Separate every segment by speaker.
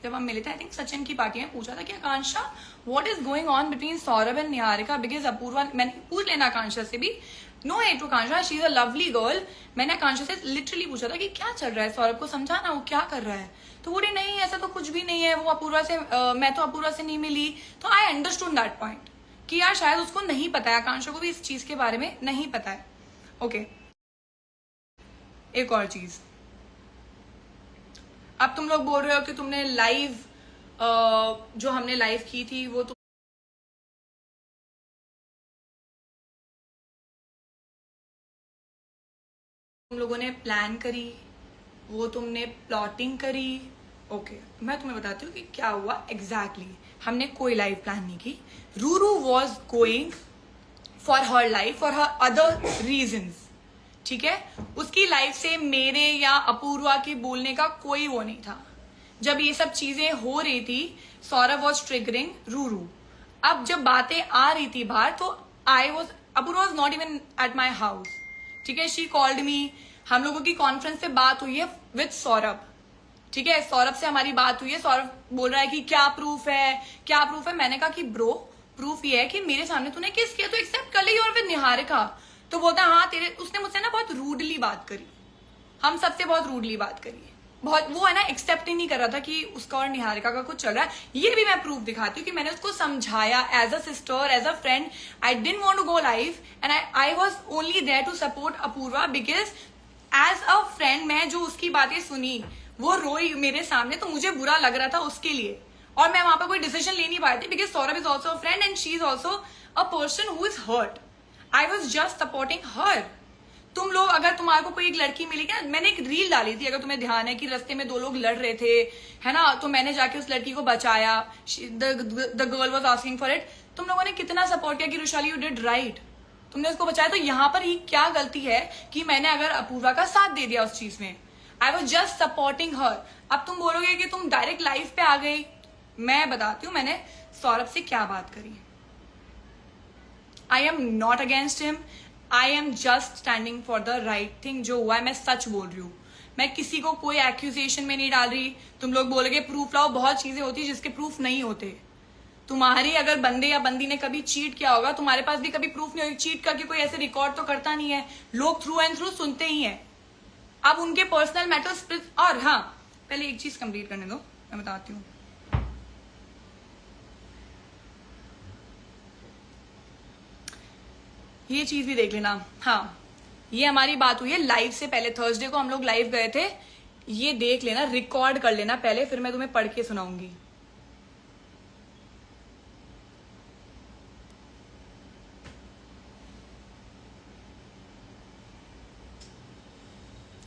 Speaker 1: जब हम मिले थे, आई थिंक सचिन की पार्टी में, पूछा था कि Akanksha what is going on between Saurabh and Niharika, because Apoorva, मैंने पूछ लेना आकांक्षा से भी, no hate to Akanksha, she is a lovely girl, मैंने आकांक्षा से लिटरली पूछा था कि क्या चल रहा है, सौरभ को समझाना वो क्या कर रहा है, तो बोले नहीं ऐसा तो कुछ भी नहीं है, वो अपूर्वा से मैं तो अपूर्वा से नहीं मिली। तो आई अंडरस्टूड दैट पॉइंट कि यार शायद उसको नहीं पता है, आकांक्षा को भी इस चीज के बारे में नहीं पता है। ओके, एक और चीज, अब तुम लोग बोल रहे हो कि तुमने लाइव जो हमने लाइव की थी वो तुम लोगों ने प्लान करी, वो तुमने प्लॉटिंग करी। ओके, मैं तुम्हें बताती हूँ कि क्या हुआ एग्जैक्टली। हमने कोई लाइव प्लान नहीं की। Ruru was going for her life, for her other reasons, ठीक है। उसकी लाइफ से मेरे या अपूर्वा के बोलने का कोई वो नहीं था। जब ये सब चीजें हो रही थी, सौरभ वॉज ट्रिगरिंग रूरू। अब जब बातें आ रही थी बाहर, तो Apurva was not even at my house, ठीक है। शी कॉल्ड मी, हम लोगों की कॉन्फ्रेंस पे बात हुई है विद सौरभ, ठीक है। सौरभ से हमारी बात हुई है, सौरभ बोल रहा है कि क्या प्रूफ है, क्या प्रूफ है। मैंने कहा कि ब्रो प्रूफ ये है कि मेरे सामने तूने किस किया, तो एक्सेप्ट कर ली, और विद निहारिका। तो बोलता हाँ तेरे, उसने मुझसे ना बहुत रूडली बात करी, हम सबसे बहुत रूडली बात करी, बहुत वो है ना, एक्सेप्ट ही नहीं कर रहा था कि उसका और निहारिका का कुछ चल रहा है। ये भी मैं प्रूफ दिखाती हूँ कि मैंने उसको समझाया as a sister, as a friend. I didn't want to go live and I was only there to support Apurva, because as a friend मैं जो उसकी बातें सुनी, वो रोई मेरे सामने, तो मुझे बुरा लग रहा था उसके लिए, और मैं वहां पर कोई डिसीजन ले नहीं पाई थी, because Saurabh is also a friend and she is also a person who is hurt. I was just supporting her. तुम लोग, अगर तुम्हारे को कोई एक लड़की मिलेगी ना, मैंने एक रील डाली थी, अगर तुम्हें ध्यान है, कि रास्ते में दो लोग लड़ रहे थे, है ना, तो मैंने जाके उस लड़की को बचाया, the girl was asking for it. तुम लोगों ने कितना सपोर्ट किया कि रुशाली यू डिड राइट, तुमने उसको बचाया। तो यहाँ पर ही क्या गलती है कि मैंने अगर अपूर्वा का साथ दे दिया उस चीज में। आई वॉज जस्ट सपोर्टिंग हर। अब तुम बोलोगे कि तुम डायरेक्ट लाइफ पे आ गई। मैं बताती हूँ मैंने सौरभ से क्या बात करी। आई am not against him, I am just standing for the right thing. जो हुआ है मैं सच बोल रही हूँ, मैं किसी को कोई एक्यूजेशन में नहीं डाल रही। तुम लोग बोलोगे प्रूफ लाओ, बहुत चीजें होती है जिसके प्रूफ नहीं होते। तुम्हारी अगर बंदे या बंदी ने कभी चीट किया होगा, तुम्हारे पास भी कभी प्रूफ नहीं होगी। चीट करके कोई ऐसे रिकॉर्ड तो करता नहीं है, लोग थ्रू एंड थ्रू सुनते ही हैं। अब उनके पर्सनल मैटर्स। और हाँ, पहले एक चीज कंप्लीट करने दो, मैं बताती हूँ। ये चीज भी देख लेना। हाँ, ये हमारी बात हुई है लाइव से पहले, थर्सडे को हम लोग लाइव गए थे। ये देख लेना, रिकॉर्ड कर लेना पहले, फिर मैं तुम्हें पढ़ के सुनाऊंगी।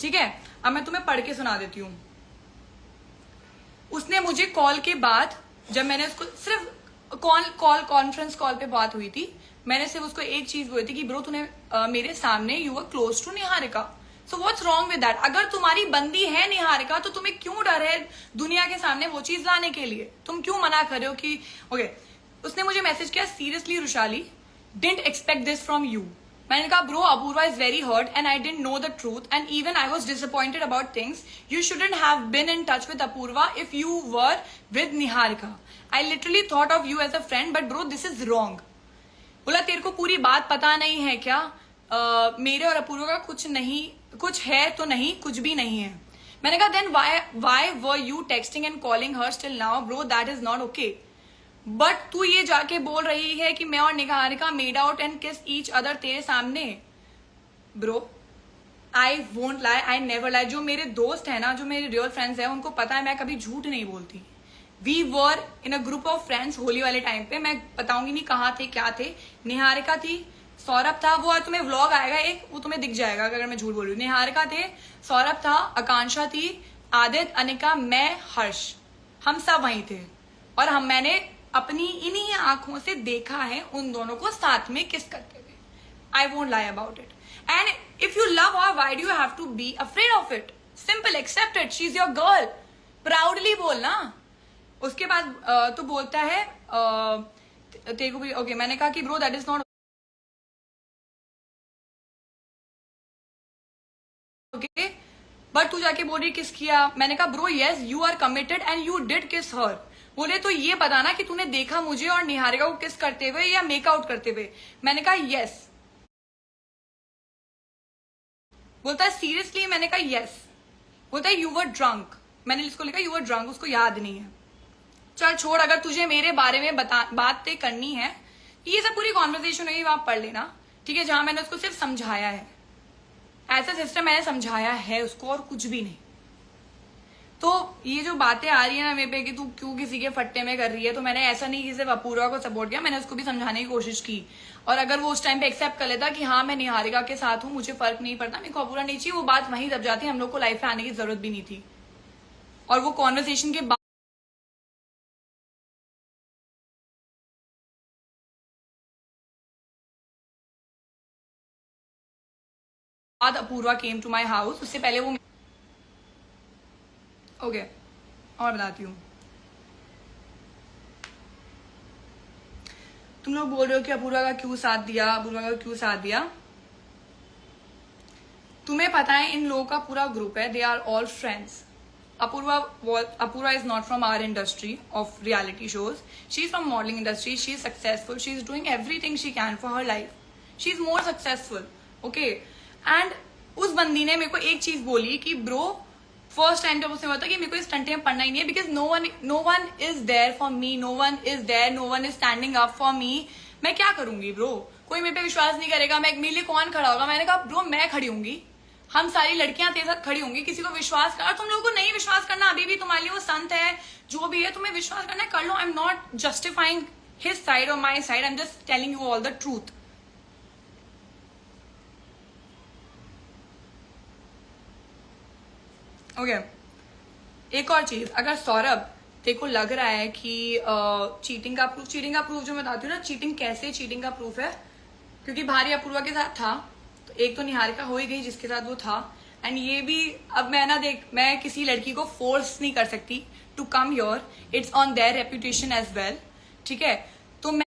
Speaker 1: ठीक है, अब मैं तुम्हें पढ़ के सुना देती हूँ। उसने मुझे कॉल के बाद, जब मैंने उसको सिर्फ कॉन्फ्रेंस कॉल पे बात हुई थी, मैंने सिर्फ उसको एक चीज बोली थी कि ब्रो तूने मेरे सामने you were close to Niharika, so what's wrong with that. अगर तुम्हारी बंदी है निहारिका, तो तुम्हें क्यों डर है दुनिया के सामने वो चीज लाने के लिए? तुम क्यों मना कर रहे हो कि ओके। उसने मुझे मैसेज किया, seriously Rushali, didn't expect this from you. मैंने कहा bro Apurva is very hurt and I didn't know the truth and even I was disappointed about things. You shouldn't have been in touch with Apurva if you were with Niharika. I literally thought of you as a friend, but bro this is wrong. बोला तेरे को पूरी बात पता नहीं है क्या? मेरे और अपूर्वा का कुछ नहीं, कुछ है तो नहीं, कुछ भी नहीं है। मैंने कहा then why were you texting and calling her still now? Bro that is not okay. But तू ये जाके बोल रही है कि मैं और Niharika made out and kiss each other तेरे सामने। Bro I won't lie, I never lie. जो मेरे दोस्त है ना, जो मेरे रियल फ्रेंड्स है, उनको पता है मैं कभी झूठ नहीं बोलती। We were in a group of friends Holi वाले टाइम पे, मैं बताऊंगी नहीं कहाँ थे क्या थे। निहारिका थी, सौरभ था, वो तुम्हें व्लॉग आएगा एक, वो तुम्हें दिख जाएगा अगर मैं झूठ बोल रही हूँ। निहारिका थे, सौरभ था, आकांक्षा थी, आदित्य, अनिका, मैं, हर्ष, हम सब वहीं थे। और मैंने अपनी इन्हीं आंखों से देखा है उन दोनों को साथ में किस करते हुए। I won't lie about it. And if you love her, why do you have to be afraid of it? Simple, accept it, she is your girl. Proudly बोलना। उसके बाद तो बोलता है तेरे को भी ओके। मैंने कहा कि bro that is not okay, but तू जाके बोल रही किस किया। मैंने कहा bro yes you are committed and you did kiss her. बोले तो ये बताना कि तूने देखा मुझे और निहारिका को किस करते हुए या मेकआउट करते हुए। मैंने कहा यस। बोलता है सीरियसली। मैंने कहा यस। बोलता है यू वर ड्रंक। मैंने इसको लिखा यू वर ड्रंक, उसको याद नहीं है। चल छोड़, अगर तुझे मेरे बारे में बातें करनी है, ये सब पूरी कॉन्वर्सेशन हुई वहां पढ़ लेना, ठीक है, जहां मैंने उसको सिर्फ समझाया है। ऐसा सिस्टम मैंने समझाया है उसको और कुछ भी नहीं। तो ये जो बातें आ रही है ना मेरे पे कि तू क्यों किसी के फट्टे में कर रही है, तो मैंने ऐसा नहीं कि सिर्फ अपूर्वा को सपोर्ट किया, मैंने उसको भी समझाने की कोशिश की। और अगर वो उस टाइम पे एक्सेप्ट कर लेता कि हाँ मैं निहारिका के साथ हूँ, मुझे फर्क नहीं पड़ता, मेरे को अपूर्वा नहीं चाहिए, वो बात वहीं दब जाती, हम लोग को लाइफ में आने की जरूरत भी नहीं थी। और वो कॉन्वर्सेशन के बाद Apurva came to my house, उससे पहले वो ओके और बताती हूँ। तुम लोग बोल रहे हो कि अपूर्वा का क्यों साथ दिया, अपूर्वा का क्यों साथ दिया। तुम्हें पता है इन लोगों का पूरा ग्रुप है, they are all friends. Apurva is not from our industry of reality shows. She's from modeling industry. She's successful. She's doing everything she can for her life. She's more successful. Okay. And उस बंदी ने मेरे को एक चीज बोली कि bro first time जब उसने बोला कि मेरे को इस टंटे में पढ़ना ही नहीं है, because no one is there for me, no one is there, no one is standing up for me. मैं क्या करूंगी ब्रो, कोई मेरे पे विश्वास नहीं करेगा, मैं मेरे लिए कौन खड़ा होगा। मैंने कहा ब्रो मैं खड़ी होंगी, हम सारी लड़कियां तेरे साथ खड़ी होंगी, किसी को विश्वास कर, तुम लोगों को नहीं विश्वास करना, अभी भी तुम्हारे लिए वो संत है, जो भी है तुम्हें विश्वास करना है कर लो। I am not justifying his side और my side, I am just telling you all the truth. Okay एक और चीज, अगर सौरभ तेरे को लग रहा है कि चीटिंग का प्रूफ जो मैं बताती हूँ ना, चीटिंग का प्रूफ है, क्योंकि भारी अपूर्वा के साथ था, तो एक तो निहारिका हो ही गई जिसके साथ वो था, एंड ये भी अब मैं ना देख, मैं किसी लड़की को फोर्स नहीं कर सकती to come your, it's on their reputation as well, ठीक है। तो मैं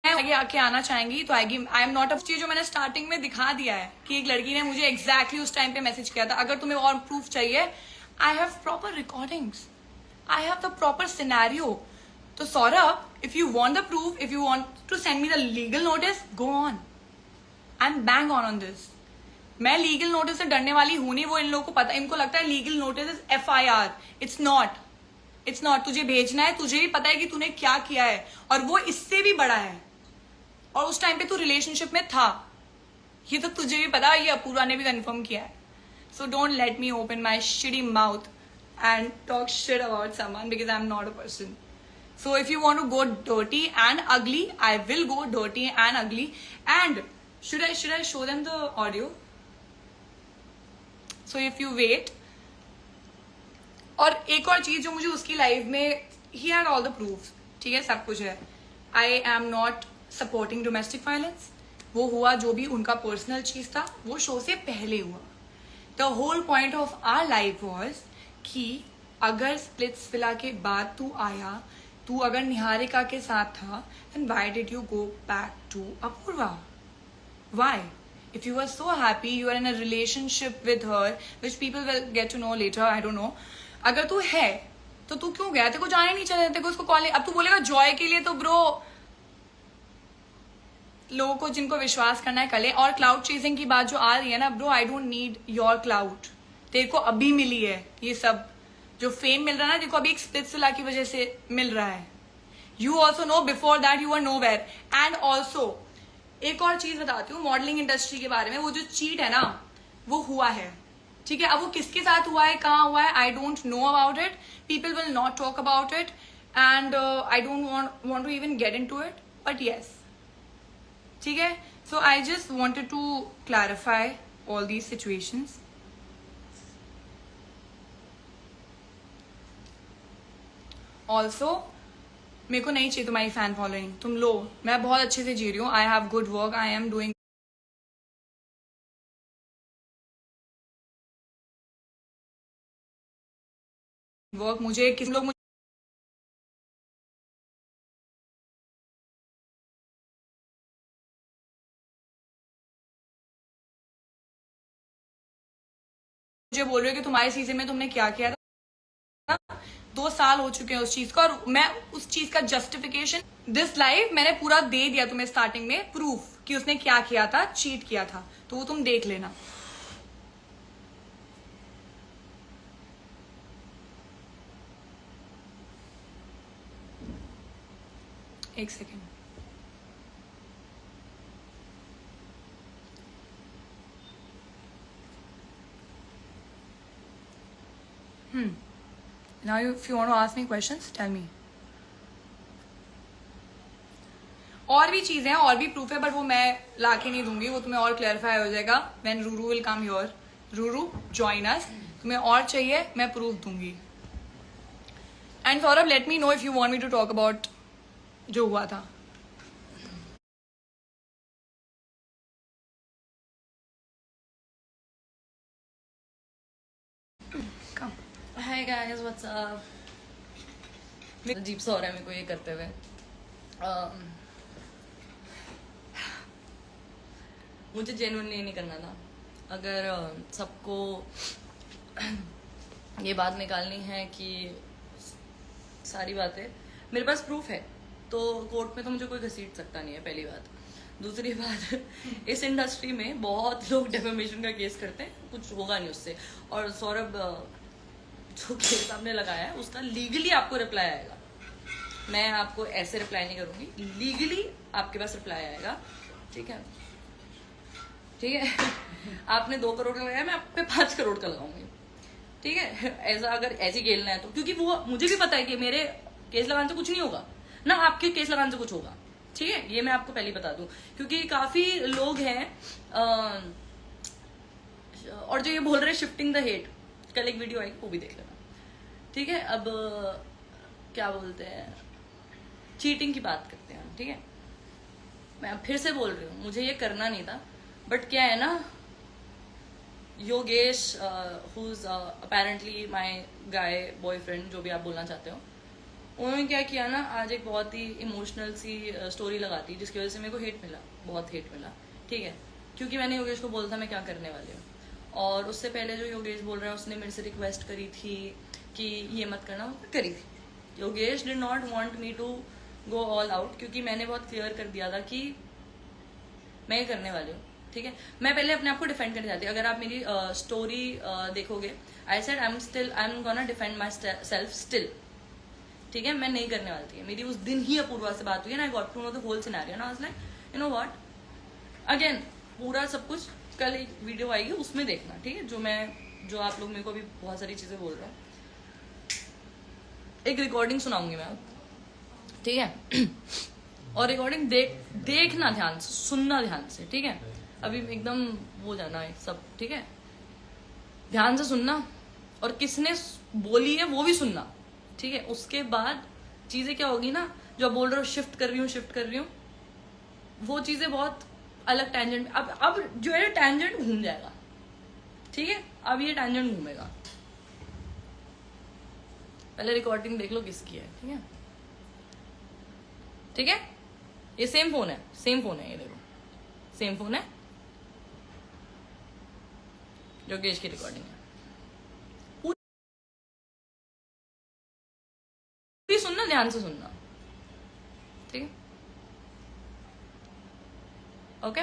Speaker 1: आगे आके आना चाहेंगी तो आएगी। आई एम नॉट अ चीज जो मैंने स्टार्टिंग में दिखा दिया है कि एक लड़की ने मुझे एग्जैक्टली उस टाइम पे मैसेज किया था। अगर तुम्हें और प्रूफ चाहिए, I have proper recordings, I have the proper scenario. तो Saurabh, if you want the proof, if you want to send me the legal notice, go on, I am bang on this. मैं legal notice से डरने वाली हूं नहीं, वो इन लोगों को पता, इनको लगता है legal notice is FIR, it's not. तुझे भेजना है, तुझे भी पता है कि तूने क्या किया है, और वो इससे भी बड़ा है, और उस टाइम पे तू रिलेशनशिप में था, ये तो तुझे भी पता, ये अपूर्वा ने भी कंफर्म किया है। So don't let me open my shitty mouth and talk shit about someone, because I am not a person. So if you want to go dirty and ugly, I will go dirty and ugly. And should I show them the audio? So if you wait. और एक और चीज जो मुझे उसकी life में, he had all the proofs, ठीक है, सब कुछ है। I am not supporting domestic violence. वो हुआ जो भी उनका पर्सनल चीज था, वो शो से पहले हुआ। The whole point of our life was कि अगर स्प्लिट्स विला के बाद तू आया, तू अगर निहारिका के साथ था, then why did you go back to Apoorva? Why? If you were so happy, you are in a relationship with her, which people will get to know later, I don't know. अगर तू है तो तू क्यों गया? तेरे को जाने नहीं चाहिए, तेरे को उसको कॉल नहीं। अब तू बोलेगा जॉय के लिए, तो ब्रो लोगों को जिनको विश्वास करना है कले। और क्लाउड चेजिंग की बात जो आ रही है ना bro, I don't need your cloud. तेरे को अभी मिली है ये सब जो फेम मिल रहा है ना, तेरे को अभी एक स्प्लिट्सविला की वजह से मिल रहा है। You also know before that you are nowhere. And also एक और चीज बताती हूँ मॉडलिंग इंडस्ट्री के बारे में, वो जो चीट है ना वो हुआ है, ठीक है। अब वो किसके साथ हुआ है, कहाँ हुआ है, I don't know about it, people will not talk about it, and I don't want to even get into it, but yes, ठीक है। So I just wanted to clarify all these situations. Also मेरे को नहीं चाहिए तुम्हारी fan following, तुम लो, मैं बहुत अच्छे से जी रही हूँ, I have good work, I am doing work. मुझे किसी लोग मुझे बोल रहे हो कि तुम्हारी चीजें में तुमने क्या किया था। 2 साल हो चुके हैं उस चीज का, और मैं उस चीज का जस्टिफिकेशन दिस लाइफ मैंने पूरा दे दिया तुम्हें स्टार्टिंग में, प्रूफ कि उसने क्या किया था, चीट किया था, तो वो तुम देख लेना। एक second. Now if you want to ask me questions, tell me. और भी चीजें हैं, और भी प्रूफ है, बट वो मैं लाके नहीं दूंगी, वो तुम्हें और क्लैरिफाई हो जाएगा when Ruru will come here. Ruru join us. तुम्हें और चाहिए, मैं प्रूफ दूंगी। And Saurabh, let me know if you want me to talk about जो हुआ था।
Speaker 2: Hi guys, what's up. अजीब सा हो रहा है मेरे को ये करते हुए। मुझे जेन्युइनली नहीं करना था। अगर सबको ये बात निकालनी है कि सारी बातें मेरे पास प्रूफ है, तो कोर्ट में तो मुझे कोई घसीट सकता नहीं है, पहली बात। दूसरी बात, इस इंडस्ट्री में बहुत लोग डेफेमेशन का केस करते हैं, कुछ होगा नहीं उससे। और सौरभ जो केस आपने लगाया है उसका लीगली आपको रिप्लाई आएगा। मैं आपको ऐसे रिप्लाई नहीं करूंगी, लीगली आपके पास रिप्लाई आएगा। ठीक है, ठीक है। आपने 2 करोड़ का लगाया, मैं आप पे 5 करोड़ का लगाऊंगी। ठीक है, ऐसा अगर ऐसे खेलना है तो, क्योंकि वो मुझे भी पता है कि मेरे केस लगाने से कुछ नहीं होगा ना, आपके केस लगाने से कुछ होगा। ठीक है, ये मैं आपको पहले बता दूं, क्योंकि काफी लोग हैं और जो ये बोल रहे हैं शिफ्टिंग द हेट, कल एक वीडियो आएगी वो भी देख लेना। ठीक है, अब क्या बोलते हैं, चीटिंग की बात करते हैं। ठीक है, मैं फिर से बोल रही हूँ, मुझे ये करना नहीं था, बट क्या है ना, Yogesh who is apparently my guy boyfriend, जो भी आप बोलना चाहते हो, उन्होंने क्या किया ना, आज एक बहुत ही इमोशनल सी स्टोरी लगाती, जिसकी वजह से मेरे को हेट मिला, बहुत हेट मिला। ठीक है, क्योंकि मैंने योगेश को बोला था मैं क्या करने वाली हूँ, और उससे पहले जो योगेश बोल रहा है उसने मेरे से रिक्वेस्ट करी थी कि ये मत करना, करी थी। Yogesh did not want me to go all out, क्योंकि मैंने बहुत क्लियर कर दिया था कि मैं ये करने वाली हूँ। ठीक है, मैं पहले अपने आप को डिफेंड करने जाती हूँ। अगर आप मेरी स्टोरी देखोगे, I said I am gonna defend my self still. ठीक है, मैं नहीं करने वाली थी। मेरी उस दिन ही अपूर्वा से बात हुई है ना, I got to know the whole scenario, ना I was like you know what, again पूरा सब कुछ कल एक वीडियो आएगी उसमें देखना। ठीक है, जो आप लोग मेरे को अभी बहुत सारी चीजें बोल रहे हो, एक रिकॉर्डिंग सुनाऊंगी मैं। ठीक है, और रिकॉर्डिंग देखना ध्यान से, सुनना ध्यान से। ठीक है, अभी एकदम वो जाना है सब। ठीक है, ध्यान से सुनना, और किसने बोली है वो भी सुनना। ठीक है, उसके बाद चीजें क्या होगी ना, जो आप बोल रहे हो शिफ्ट कर रही हूँ, वो चीजें बहुत अलग टैंजेंट, अब जो है टैंजेंट घूम जाएगा। ठीक है, अब ये टैंजेंट घूमेगा। पहले रिकॉर्डिंग देख लो किसकी है। ठीक है, ठीक है, ये सेम फोन है, ये देखो सेम फोन है, योगेश की रिकॉर्डिंग है। पूरी सुनना, ध्यान से सुनना। ठीक है, ओके।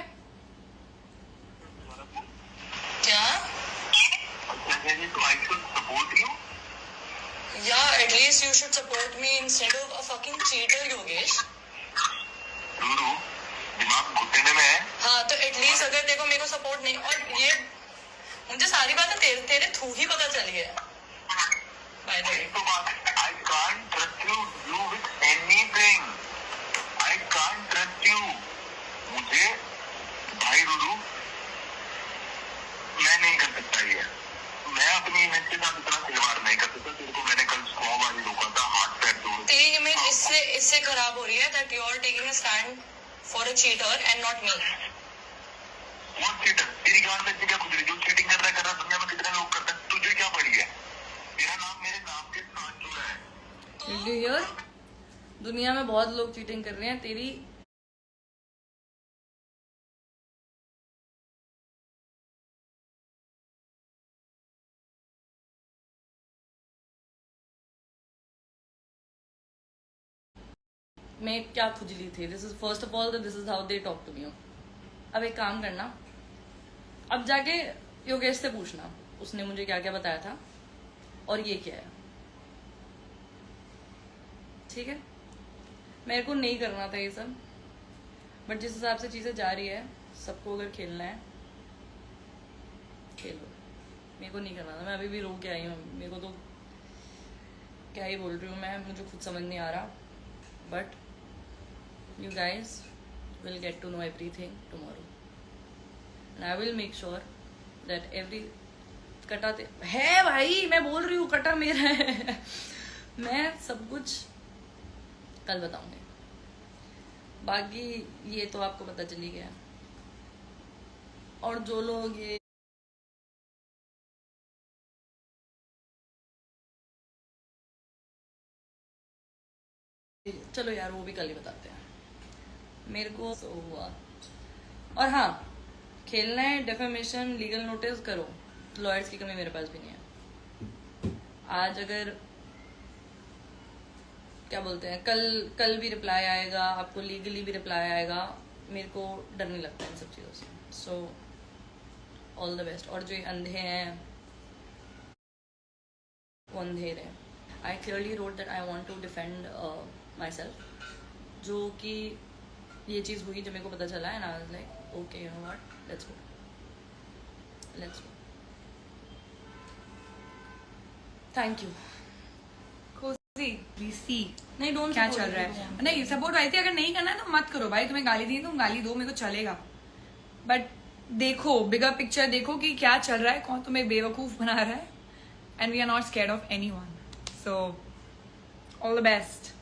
Speaker 2: क्या Yeah, at least you should support me instead of a fucking cheater, Yogesh.
Speaker 3: दिमाग घुटने में है।
Speaker 2: हाँ, तो एटलीस्ट अगर देखो मेरे को सपोर्ट नहीं, और ये मुझे सारी बातें तेरे थ्रू ही पता चली है। By the way,
Speaker 3: I can't trust you with anything. I can't trust you. मुझे भाई रूरू, मैं नहीं कर सकता ये। मैं अपनी इमेज के साथ इतना खिलवाड़ नहीं कर सकता। तेरे को मैंने कल 100 बार रोका था, हाथ पैर तोड़।
Speaker 2: तेरी इमेज इससे खराब हो रही है that you are taking a stand for a cheater and not me.
Speaker 3: कौन चीटर? तेरी गांड में क्या कुछ नहीं, जो चीटिंग कर रहा है दुनिया में कितने लोग करते हैं, तुझे क्या पड़ी है? तेरा नाम मेरे नाम के साथ
Speaker 2: Did you hear? दुनिया में बहुत लोग चीटिंग कर रहे हैं, तेरी मैं क्या खुजली थी. This is first of all this is how they talk to me. अब एक काम करना, अब जाके योगेश से पूछना उसने मुझे क्या क्या बताया था और ये क्या है. ठीक है, मेरे को नहीं करना था ये सब, बट जिस हिसाब से चीज़ें जा रही है, सबको अगर खेलना है खेलो. मेरे को नहीं करना था. मैं अभी भी रो के आई हूँ. मेरे को तो क्या ही बोल रही हूँ मैं, मुझे खुद समझ नहीं आ रहा. But you guys will get to know everything tomorrow and I will make sure that every कटा है भाई, मैं बोल रही हूँ कटा मेरा है. मैं सब कुछ कल बताऊंगी. बाकी ये तो आपको पता चली गया. और जो लोग ये चलो यार वो भी कल ही बताते हैं. मेरे को तो हुआ. और हाँ, खेलना है डेफेमेशन लीगल नोटिस करो. लॉयर्स की कमी मेरे पास भी नहीं है. आज अगर क्या बोलते हैं, कल भी रिप्लाई आएगा, आपको लीगली भी रिप्लाई आएगा. मेरे को डर नहीं लगता इन सब चीज़ों से. So all the best. और जो अंधे हैं वो अंधेर है. I clearly wrote that I want to defend myself. जो कि ये चीज़ हुई जब मेरे को पता चला है ना, I was like okay you know what, let's go. Thank you.
Speaker 1: See
Speaker 2: नहीं, डोंट
Speaker 1: क्या चल रहा है. नहीं सपोर्ट आई थी. अगर नहीं करना है तो मत करो भाई. तुम्हें गाली दी तुम गाली दो, मेरे को चलेगा. बट देखो बिगर पिक्चर, देखो कि क्या चल रहा है, कौन तुम्हें बेवकूफ बना रहा है. And we are not scared of anyone. So all the best.